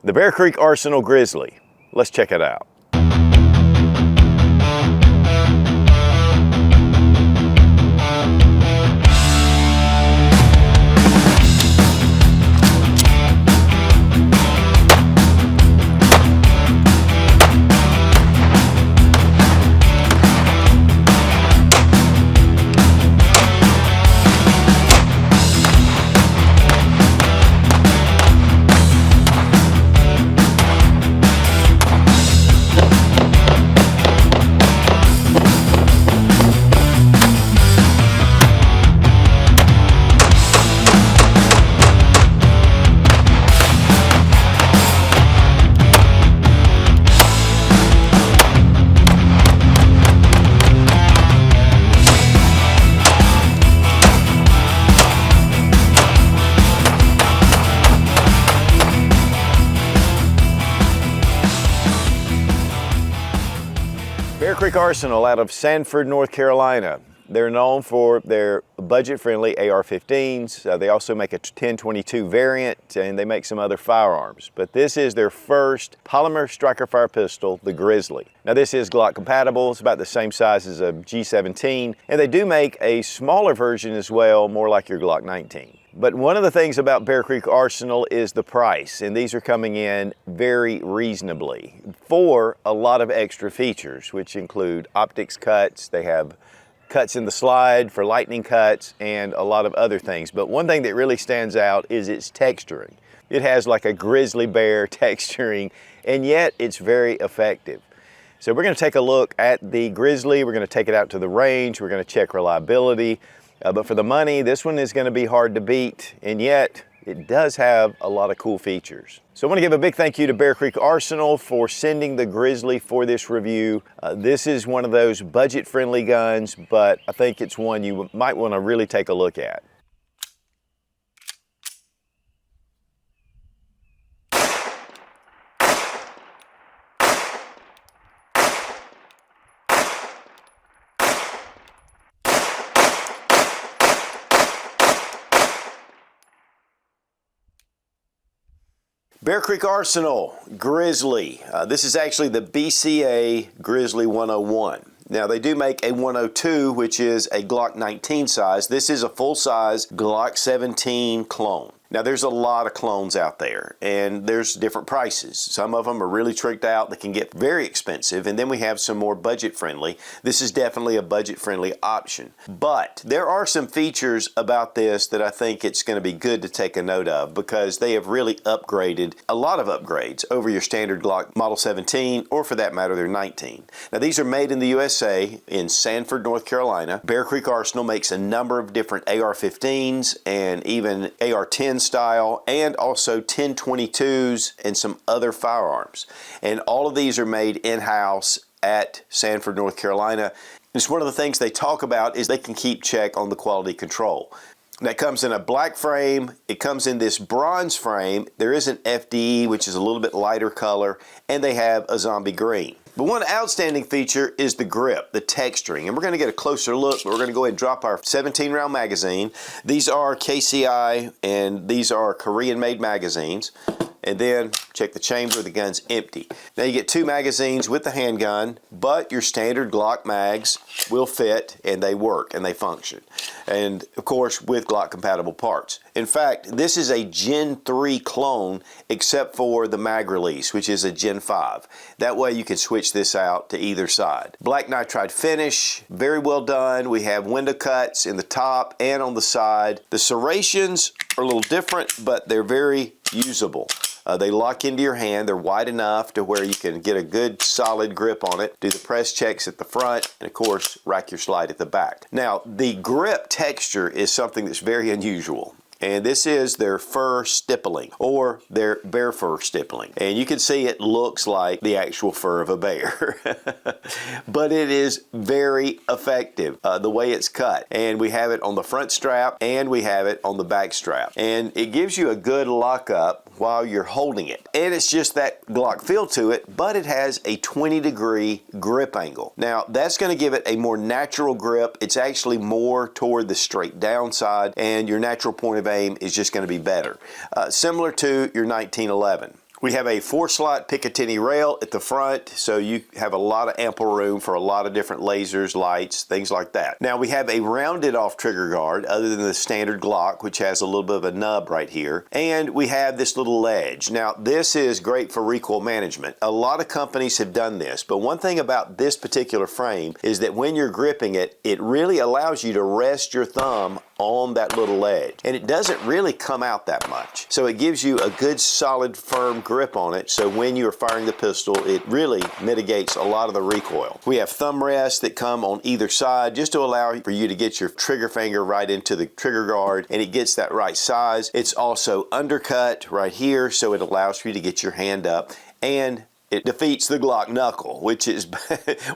The Bear Creek Arsenal Grizzly. Let's check it out. Bear Creek Arsenal out of Sanford, North Carolina. They're known for their budget-friendly AR-15s. They also make a 1022 variant, and they make some other firearms. But this is their first polymer striker fire pistol, the Grizzly. Now this is Glock compatible. It's about the same size as a G17, and they do make a smaller version as well, more like your Glock 19. But one of the things about Bear Creek Arsenal is the price, and these are coming in very reasonably for a lot of extra features, which include optics cuts. They have cuts in the slide for lightning cuts and a lot of other things. But one thing that really stands out is its texturing. It has like a grizzly bear texturing, and yet it's very effective. So we're going to take a look at the Grizzly. We're going to take it out to the range. We're going to check reliability. But for the money, this one is going to be hard to beat, and yet it does have a lot of cool features. So I want to give a big thank you to Bear Creek Arsenal for sending the Grizzly for this review. This is one of those budget-friendly guns, but I think it's one you might want to really take a look at. Bear Creek Arsenal Grizzly. This is actually the BCA Grizzly 101. Now they do make a 102, which is a Glock 19 size. This is a full-size Glock 17 clone. Now there's a lot of clones out there, and there's different prices. Some of them are really tricked out. They can get very expensive, and then we have some more budget-friendly. This is definitely a budget-friendly option. But there are some features about this that I think it's going to be good to take a note of, because they have really upgraded, a lot of upgrades over your standard Glock Model 17, or for that matter, their 19. Now these are made in the USA in Sanford, North Carolina. Bear Creek Arsenal makes a number of different AR-15s and even AR-10 style, and also 1022s and some other firearms. And all of these are made in-house at Sanford, North Carolina. It's one of the things they talk about is they can keep check on the quality control. That comes in a black frame. It comes in this bronze frame. There is an FDE, which is a little bit lighter color, and they have a zombie green. But one outstanding feature is the grip, the texturing, and we're going to get a closer look. But we're going to go ahead and drop our 17-round magazine. These are KCI, and these are Korean-made magazines. And then check the chamber, the gun's empty. Now you get 2 magazines with the handgun, but your standard Glock mags will fit, and they work and they function. And of course with Glock compatible parts. In fact, this is a Gen 3 clone except for the mag release, which is a Gen 5. That way you can switch this out to either side. Black nitride finish, very well done. We have window cuts in the top and on the side. The serrations are a little different, but they're very usable. They lock into your hand. They're wide enough to where you can get a good solid grip on it. Do the press checks at the front, and of course rack your slide at the back. Now the grip texture is something that's very unusual. And this is their fur stippling, or their bear fur stippling. And you can see it looks like the actual fur of a bear. But it is very effective, the way it's cut. And we have it on the front strap, and we have it on the back strap. And it gives you a good lockup while you're holding it. And it's just that Glock feel to it, but it has a 20-degree grip angle. Now, that's going to give it a more natural grip. It's actually more toward the straight down side, and your natural point of aim is just going to be better. Similar to your 1911. We have a 4-slot Picatinny rail at the front, so you have a lot of ample room for a lot of different lasers, lights, things like that. Now we have a rounded off trigger guard other than the standard Glock, which has a little bit of a nub right here. And we have this little ledge. Now this is great for recoil management. A lot of companies have done this, but one thing about this particular frame is that when you're gripping it, it really allows you to rest your thumb on that little ledge. And it doesn't really come out that much. So it gives you a good solid firm grip on it, so when you're firing the pistol, it really mitigates a lot of the recoil. We have thumb rests that come on either side just to allow for you to get your trigger finger right into the trigger guard, and it gets that right size. It's also undercut right here, so it allows for you to get your hand up, and it defeats the Glock knuckle, which is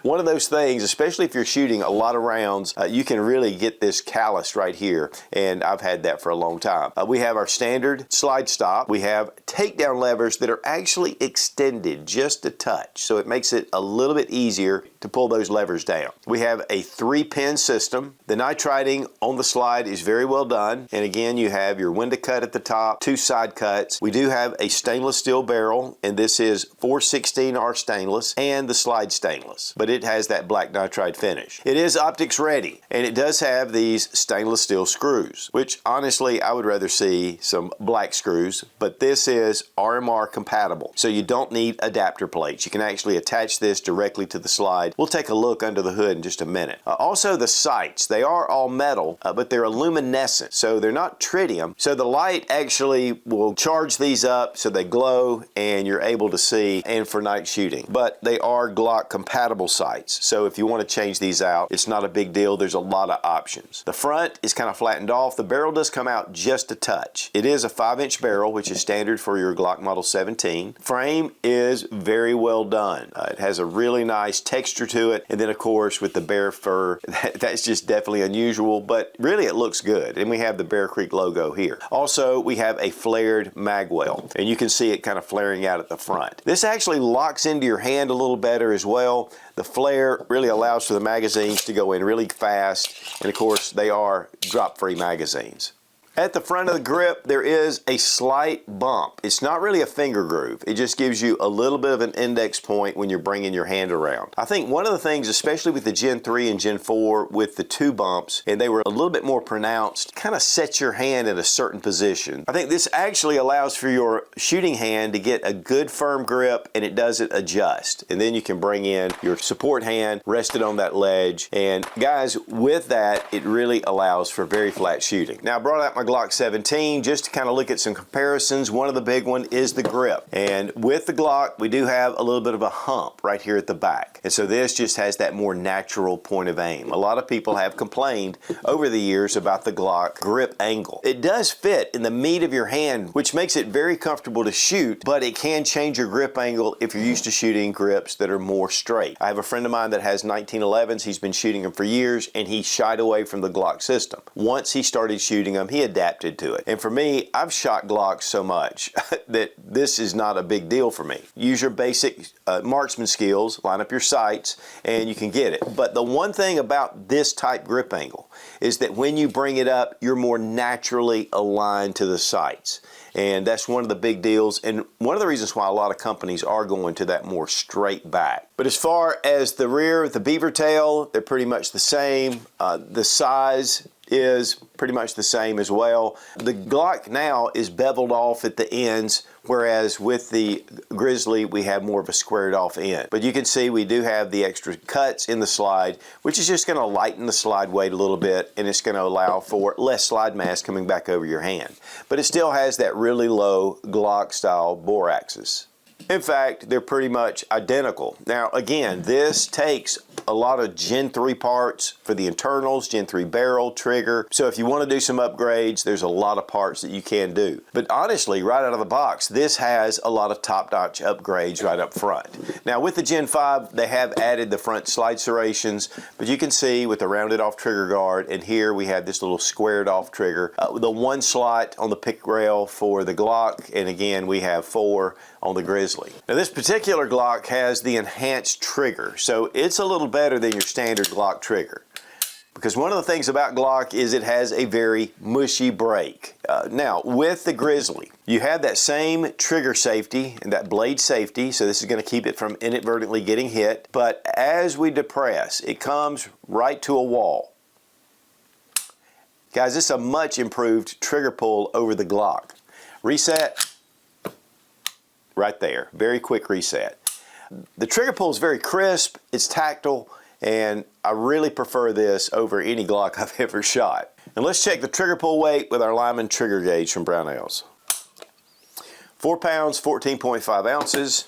one of those things, especially if you're shooting a lot of rounds, you can really get this calloused right here, and I've had that for a long time. We have our standard slide stop. We have takedown levers that are actually extended just a touch, so it makes it a little bit easier to pull those levers down. We have a 3-pin system. The nitriding on the slide is very well done, and again, you have your window cut at the top, 2 side cuts. We do have a stainless steel barrel, and this is 416R stainless and the slide stainless, but it has that black nitride finish. It is optics ready, and it does have these stainless steel screws, which honestly I would rather see some black screws, but this is RMR compatible, so you don't need adapter plates. You can actually attach this directly to the slide. We'll take a look under the hood in just a minute. Also the sights, they are all metal, but they're luminescent, so they're not tritium, so the light actually will charge these up so they glow and you're able to see and for night shooting. But they are Glock compatible sights, so if you want to change these out, it's not a big deal. There's a lot of options. The front is kind of flattened off. The barrel does come out just a touch. It is a 5-inch barrel, which is standard for your Glock Model 17. Frame is very well done. It has a really nice texture to it, and then of course with the bear fur, that's just definitely unusual, but really it looks good. And we have the Bear Creek logo here. Also, we have a flared mag well, and you can see it kind of flaring out at the front. This actually locks into your hand a little better as well. The flare really allows for the magazines to go in really fast, and of course they are drop-free magazines. At the front of the grip, there is a slight bump. It's not really a finger groove. It just gives you a little bit of an index point when you're bringing your hand around. I think one of the things, especially with the Gen 3 and Gen 4, with the 2 bumps, and they were a little bit more pronounced, kind of sets your hand in a certain position. I think this actually allows for your shooting hand to get a good firm grip, and it doesn't adjust. And then you can bring in your support hand, rest it on that ledge, and guys, with that, it really allows for very flat shooting. Now, I brought out my Glock 17 just to kind of look at some comparisons. One of the big one is the grip, and with the Glock we do have a little bit of a hump right here at the back, and so this just has that more natural point of aim. A lot of people have complained over the years about the Glock grip angle. It does fit in the meat of your hand, which makes it very comfortable to shoot, but it can change your grip angle if you're used to shooting grips that are more straight. I have a friend of mine that has 1911s. He's been shooting them for years, and he shied away from the Glock system. Once he started shooting them, he adapted to it. And for me, I've shot Glocks so much that this is not a big deal for me. Use your basic marksman skills, line up your sights, and you can get it. But the one thing about this type grip angle is that when you bring it up, you're more naturally aligned to the sights. And that's one of the big deals, and one of the reasons why a lot of companies are going to that more straight back. But as far as the rear, the beaver tail, they're pretty much the same. The size is pretty much the same as well. The Glock now is beveled off at the ends, whereas with the Grizzly we have more of a squared off end. But you can see we do have the extra cuts in the slide, which is just going to lighten the slide weight a little bit, and it's going to allow for less slide mass coming back over your hand. But it still has that really low Glock style bore axis. In fact, they're pretty much identical. Now again, this takes a lot of Gen 3 parts for the internals, Gen 3 barrel, trigger. So if you want to do some upgrades, there's a lot of parts that you can do. But honestly, right out of the box, this has a lot of top-notch upgrades right up front. Now with the Gen 5, they have added the front slide serrations, but you can see with the rounded off trigger guard, and here we have this little squared off trigger. The 1 slot on the pick rail for the Glock, and again, we have 4 on the Grizzly. Now this particular Glock has the enhanced trigger, so it's a little better than your standard Glock trigger. Because one of the things about Glock is it has a very mushy break. Now, with the Grizzly, you have that same trigger safety and that blade safety, so this is going to keep it from inadvertently getting hit. But as we depress, it comes right to a wall. Guys, this is a much improved trigger pull over the Glock. Reset, right there. Very quick reset. The trigger pull is very crisp, it's tactile, and I really prefer this over any Glock I've ever shot. And let's check the trigger pull weight with our Lyman trigger gauge from Brownells. 4 pounds, 14.5 ounces.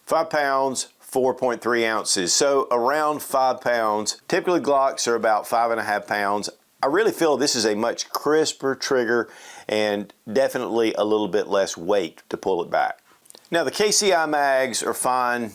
5 pounds, 4.3 ounces. So around 5 pounds. Typically Glocks are about 5.5 pounds. I really feel this is a much crisper trigger and definitely a little bit less weight to pull it back. Now the KCI mags are fine.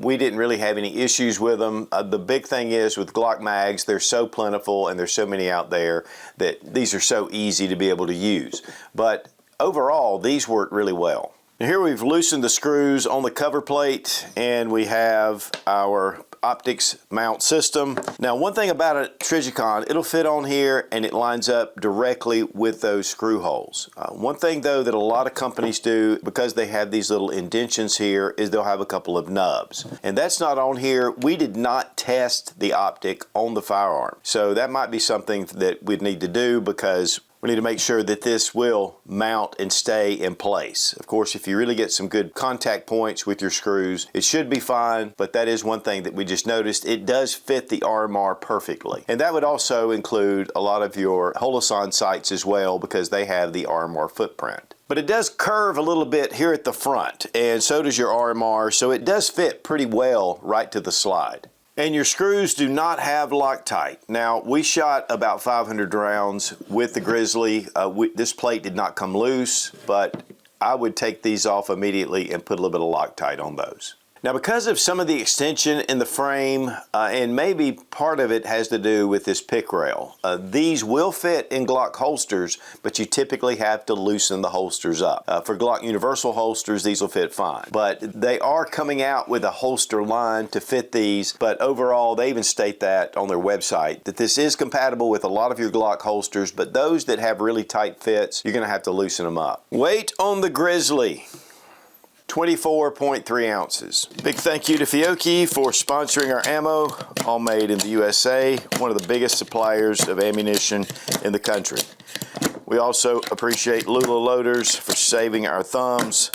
We didn't really have any issues with them. The big thing is with Glock mags, they're so plentiful and there's so many out there that these are so easy to be able to use. But overall, these work really well. Now here we've loosened the screws on the cover plate and we have our optics mount system. Now one thing about a Trijicon, it'll fit on here and it lines up directly with those screw holes. One thing though that a lot of companies do, because they have these little indentions here, is they'll have a couple of nubs. And that's not on here. We did not test the optic on the firearm. So that might be something that we'd need to do, because we need to make sure that this will mount and stay in place. Of course, if you really get some good contact points with your screws, it should be fine, but that is one thing that we just noticed. It does fit the RMR perfectly. And that would also include a lot of your Holosun sights as well, because they have the RMR footprint. But it does curve a little bit here at the front, and so does your RMR, so it does fit pretty well right to the slide. And your screws do not have Loctite. Now, we shot about 500 rounds with the Grizzly. This plate did not come loose, but I would take these off immediately and put a little bit of Loctite on those. Now, because of some of the extension in the frame, and maybe part of it has to do with this pick rail, these will fit in Glock holsters, but you typically have to loosen the holsters up. For Glock Universal holsters, these will fit fine. But they are coming out with a holster line to fit these, but overall, they even state that on their website, that this is compatible with a lot of your Glock holsters, but those that have really tight fits, you're gonna have to loosen them up. Weight on the Grizzly. 24.3 ounces. Big thank you to Fiocchi for sponsoring our ammo, all made in the USA, one of the biggest suppliers of ammunition in the country. We also appreciate Lula Loaders for saving our thumbs.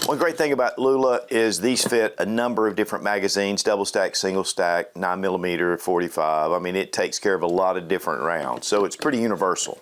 One great thing about Lula is these fit a number of different magazines, double stack, single stack, 9mm, 45. I mean, it takes care of a lot of different rounds, so it's pretty universal.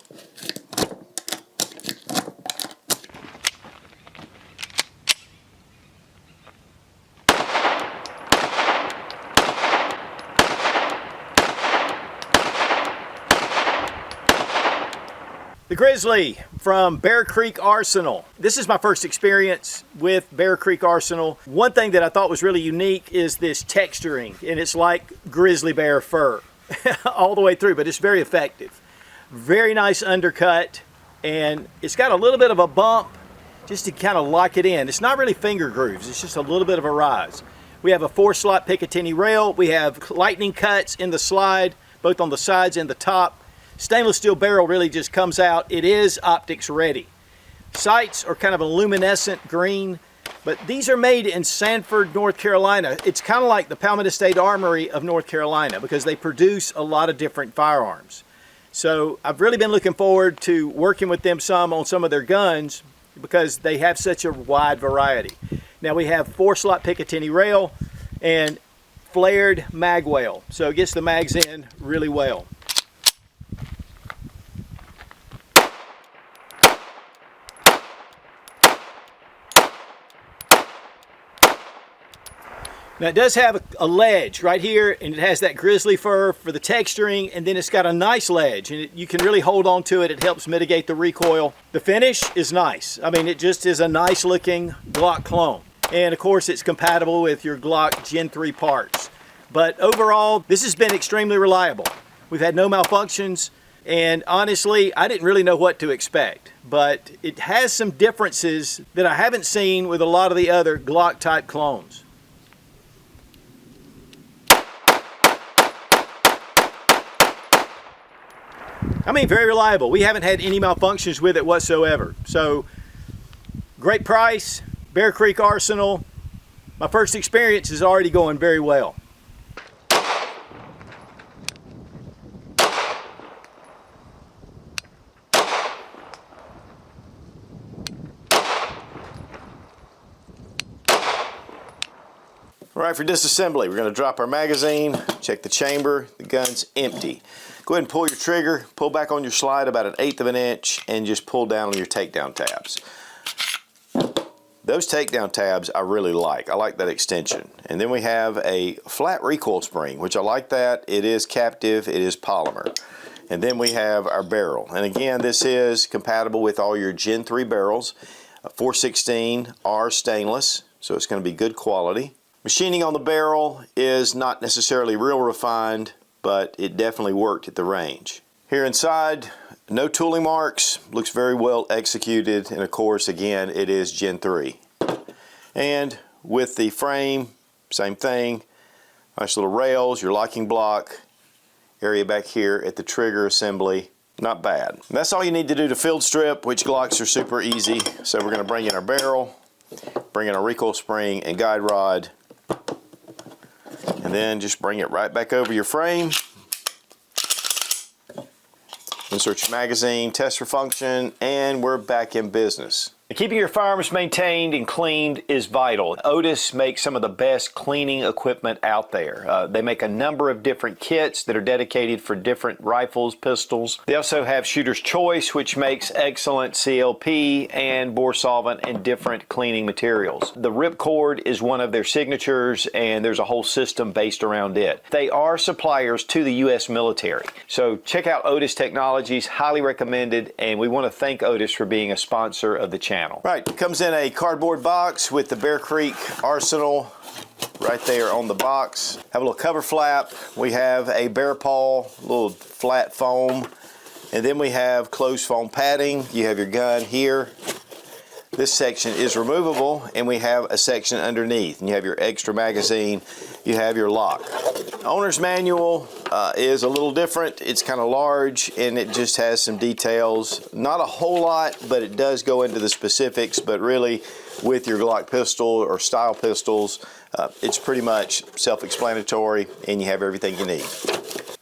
The Grizzly from Bear Creek Arsenal. This is my first experience with Bear Creek Arsenal. One thing that I thought was really unique is this texturing, and it's like grizzly bear fur all the way through, but it's very effective. Very nice undercut, and it's got a little bit of a bump just to kind of lock it in. It's not really finger grooves, it's just a little bit of a rise. We have a 4-slot Picatinny rail. We have lightning cuts in the slide, both on the sides and the top. Stainless steel barrel really just comes out. It is optics ready. Sights are kind of a luminescent green, but these are made in Sanford, North Carolina. It's kind of like the Palmetto State Armory of North Carolina, because they produce a lot of different firearms. So I've really been looking forward to working with them some on some of their guns, because they have such a wide variety. Now we have 4-slot Picatinny rail and flared mag well, so it gets the mags in really well. Now it does have a ledge right here, and it has that grizzly fur for the texturing, and then it's got a nice ledge, and you can really hold on to it. It helps mitigate the recoil. The finish is nice. I mean, it just is a nice looking Glock clone. And of course, it's compatible with your Glock Gen 3 parts. But overall, this has been extremely reliable. We've had no malfunctions, and honestly, I didn't really know what to expect. But it has some differences that I haven't seen with a lot of the other Glock type clones. I mean, very reliable. We haven't had any malfunctions with it whatsoever. So, great price, Bear Creek Arsenal. My first experience is already going very well. All right, for disassembly, we're going to drop our magazine, check the chamber, the gun's empty. Go ahead and pull your trigger, pull back on your slide about 1/8 of an inch, and just pull down on your takedown tabs. Those takedown tabs I really like. I like that extension. And then we have a flat recoil spring, which I like that. It is captive, it is polymer. And then we have our barrel. And again, this is compatible with all your Gen 3 barrels. 416R stainless, so it's going to be good quality. Machining on the barrel is not necessarily real refined, but it definitely worked at the range. Here inside, no tooling marks, looks very well executed, and of course, again, it is Gen 3. And with the frame, same thing, nice little rails, your locking block, area back here at the trigger assembly, not bad. And that's all you need to do to field strip, which Glocks are super easy. So we're gonna bring in our barrel, bring in our recoil spring and guide rod, and then just bring it right back over your frame. Insert your magazine, test for function, and we're back in business. Keeping your firearms maintained and cleaned is vital. Otis makes some of the best cleaning equipment out there. They make a number of different kits that are dedicated for different rifles, pistols. They also have Shooter's Choice, which makes excellent CLP and bore solvent and different cleaning materials. The Ripcord is one of their signatures, and there's a whole system based around it. They are suppliers to the U.S. military. So check out Otis Technologies, highly recommended, and we want to thank Otis for being a sponsor of the channel. Right, it comes in a cardboard box with the Bear Creek Arsenal right there on the box. Have a little cover flap. We have a bear paw, little flat foam, and then we have closed foam padding. You have your gun here. This section is removable, and we have a section underneath. And you have your extra magazine, you have your lock. Owner's manual is a little different. It's kind of large, and it just has some details. Not a whole lot, but it does go into the specifics. But really, with your Glock pistol or style pistols, it's pretty much self-explanatory, and you have everything you need.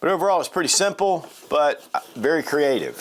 But overall, it's pretty simple, but very creative.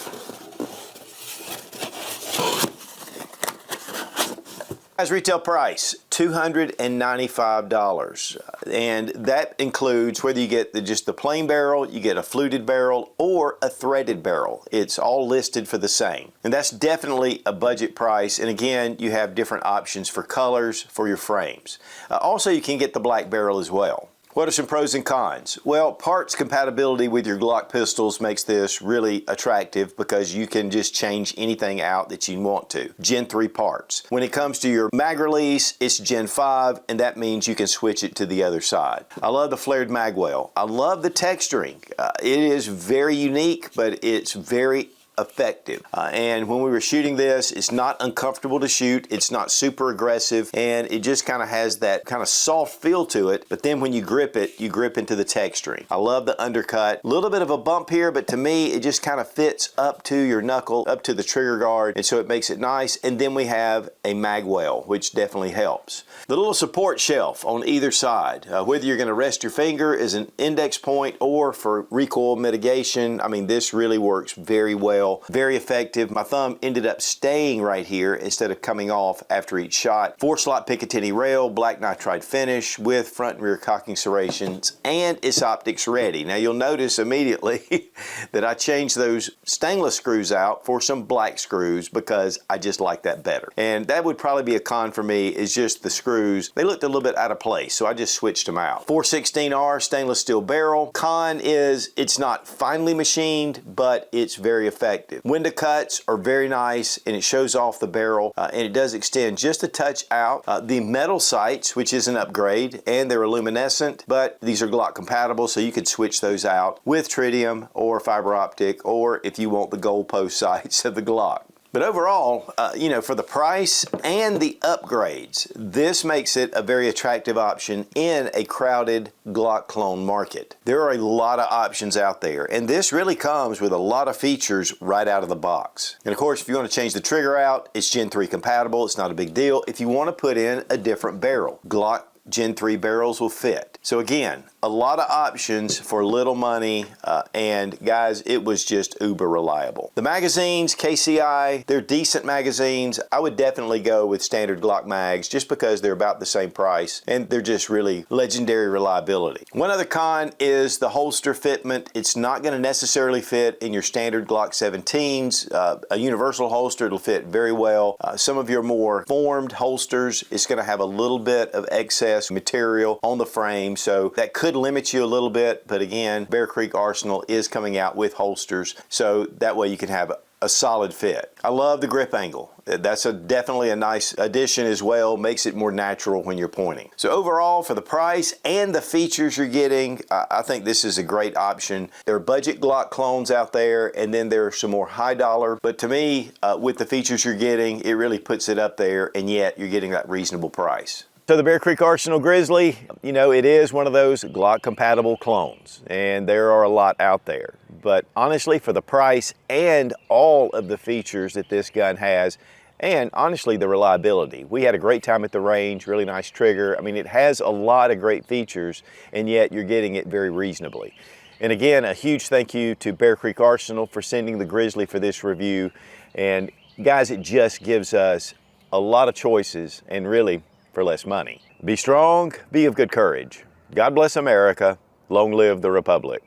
Guys, retail price, $295, and that includes whether you get just the plain barrel, you get a fluted barrel, or a threaded barrel. It's all listed for the same, and that's definitely a budget price. And again, you have different options for colors for your frames. Also, you can get the black barrel as well. What are some pros and cons? Well, parts compatibility with your Glock pistols makes this really attractive because you can just change anything out that you want to. Gen 3 parts. When it comes to your mag release, it's Gen 5, and that means you can switch it to the other side. I love the flared mag well. I love the texturing. It is very unique, but it's very effective. And when we were shooting this, it's not uncomfortable to shoot, it's not super aggressive, and it just kind of has that kind of soft feel to it, but then when you grip it, you grip into the texturing. I love the undercut. A little bit of a bump here, but to me, it just kind of fits up to your knuckle, up to the trigger guard, and so it makes it nice. And then we have a mag well, which definitely helps. The little support shelf on either side, whether you're going to rest your finger as an index point or for recoil mitigation, I mean, this really works very well. Very effective. My thumb ended up staying right here instead of coming off after each shot. 4-slot Picatinny rail, black nitride finish with front and rear cocking serrations, and it's optics ready. Now you'll notice immediately that I changed those stainless screws out for some black screws because I just like that better. And that would probably be a con for me, is just the screws. They looked a little bit out of place, so I just switched them out. 416R stainless steel barrel. Con is it's not finely machined, but it's very effective. Window cuts are very nice, and it shows off the barrel, and it does extend just a touch out. The metal sights, which is an upgrade, and they're luminescent, but these are Glock compatible, so you could switch those out with tritium or fiber optic, or if you want the gold post sights of the Glock. But overall, you know, for the price and the upgrades, this makes it a very attractive option in a crowded Glock clone market. There are a lot of options out there, and this really comes with a lot of features right out of the box. And of course, if you want to change the trigger out, it's Gen 3 compatible. It's not a big deal. If you want to put in a different barrel, Glock Gen 3 barrels will fit. So again, a lot of options for little money, and guys, it was just uber reliable. The magazines, KCI, they're decent magazines. I would definitely go with standard Glock mags just because they're about the same price and they're just really legendary reliability. One other con is the holster fitment. It's not going to necessarily fit in your standard Glock 17s. A universal holster, it'll fit very well. Some of your more formed holsters, it's going to have a little bit of excess material on the frame, so that could limit you a little bit. But again, Bear Creek Arsenal is coming out with holsters, so that way you can have a solid fit. I love the grip angle. That's definitely a nice addition as well. Makes it more natural when you're pointing. So overall, for the price and the features you're getting, I think this is a great option. There are budget Glock clones out there, and then there are some more high dollar. But to me, with the features you're getting, it really puts it up there, and yet you're getting that reasonable price. So the Bear Creek Arsenal Grizzly, you know, it is one of those Glock compatible clones, and there are a lot out there. But honestly, for the price and all of the features that this gun has, and honestly the reliability, we had a great time at the range, really nice trigger. I mean, it has a lot of great features, and yet you're getting it very reasonably. And again, a huge thank you to Bear Creek Arsenal for sending the Grizzly for this review. And guys, it just gives us a lot of choices, and really for less money. Be strong, be of good courage. God bless America. Long live the Republic.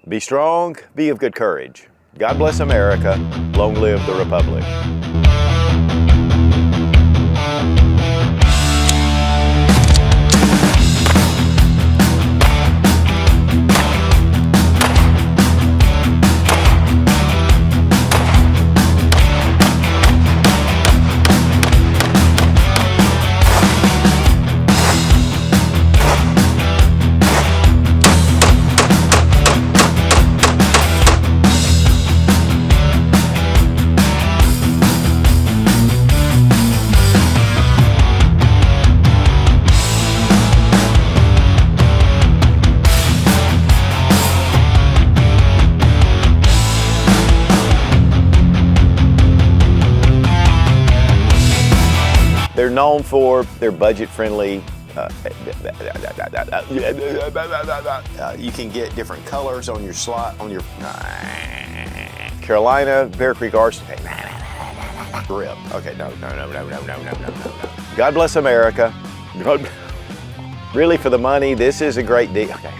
Be strong, be of good courage. God bless America. Long live the Republic. They're known for their budget-friendly. You can get different colors on your slot, on your Carolina Bear Creek Arsenal. Grip. Okay, no. God bless America. Really, for the money, this is a great deal. Okay.